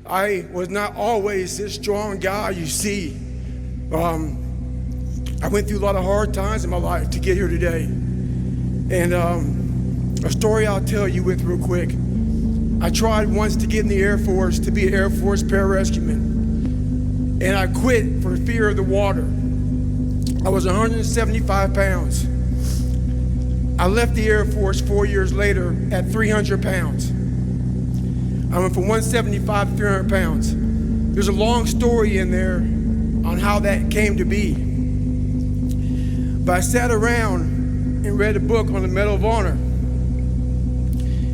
I was not always this strong guy you see. I went through a lot of hard times in my life to get here today. And a story I'll tell you with real quick. I tried once to get in the Air Force to be an Air Force pararescueman. And I quit for fear of the water. I was 175 pounds. I left the Air Force 4 years later at 300 pounds. I went from 175 to 300 pounds. There's a long story in there on how that came to be. But I sat around and read a book on the Medal of Honor.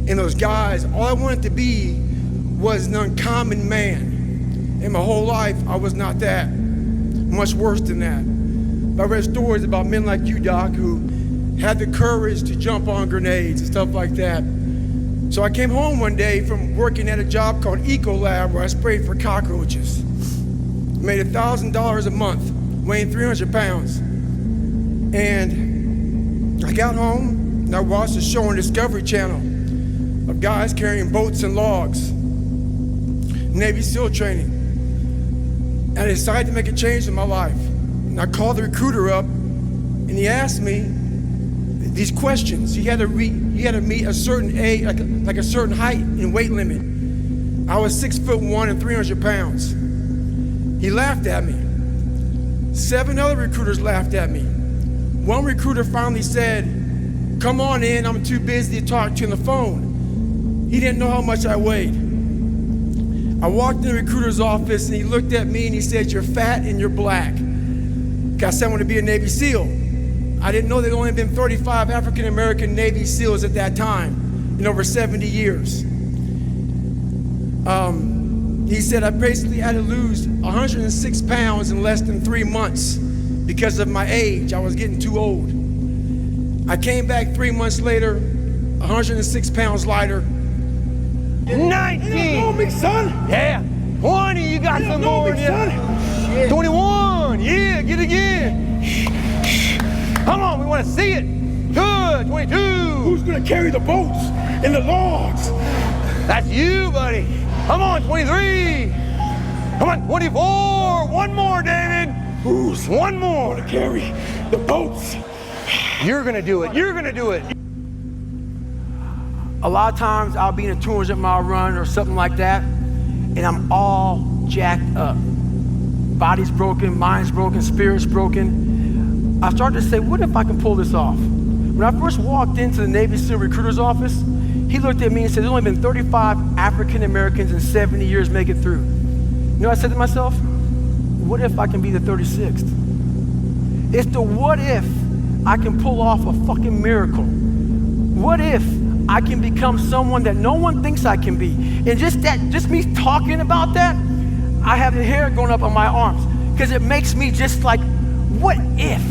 And those guys, all I wanted to be was an uncommon man. And my whole life, I was not that. Much worse than that. But I read stories about men like you, Doc, who had the courage to jump on grenades and stuff like that. So I came home one day from working at a job called Ecolab where I sprayed for cockroaches. Made $1,000 a month, weighing 300 pounds. And I got home and I watched a show on Discovery Channel of guys carrying boats and logs, Navy SEAL training. And I decided to make a change in my life. And I called the recruiter up and he asked me these questions. You had to meet a certain age, like a certain height and weight limit. I was 6'1" and 300 pounds. He laughed at me. 7 other recruiters laughed at me. One recruiter finally said, "Come on in, I'm too busy to talk to you on the phone." He didn't know how much I weighed. I walked in the recruiter's office and he looked at me and he said, "You're fat and you're black." I said I want to be a Navy SEAL. I didn't know there'd only been 35 African-American Navy SEALs at that time in over 70 years. He said I basically had to lose 106 pounds in less than 3 months because of my age. I was getting too old. I came back 3 months later, 106 pounds lighter. 19! You me, son? Yeah. 20, you got some more in you. 21, yeah, get it again. Come on, we want to see it. Good, 22. Who's gonna carry the boats and the logs? That's you, buddy. Come on, 23. Come on, 24. One more, David. Who's one more to carry the boats? You're gonna do it. You're gonna do it. A lot of times I'll be in a 200-mile run or something like that, and I'm all jacked up. Body's broken, mind's broken, spirit's broken. I started to say, what if I can pull this off? When I first walked into the Navy SEAL recruiter's office, he looked at me and said, there's only been 35 African Americans in 70 years make it through. You know what I said to myself? What if I can be the 36th? It's the what if I can pull off a fucking miracle. What if I can become someone that no one thinks I can be? And just me talking about that, I have the hair going up on my arms because it makes me just like, what if?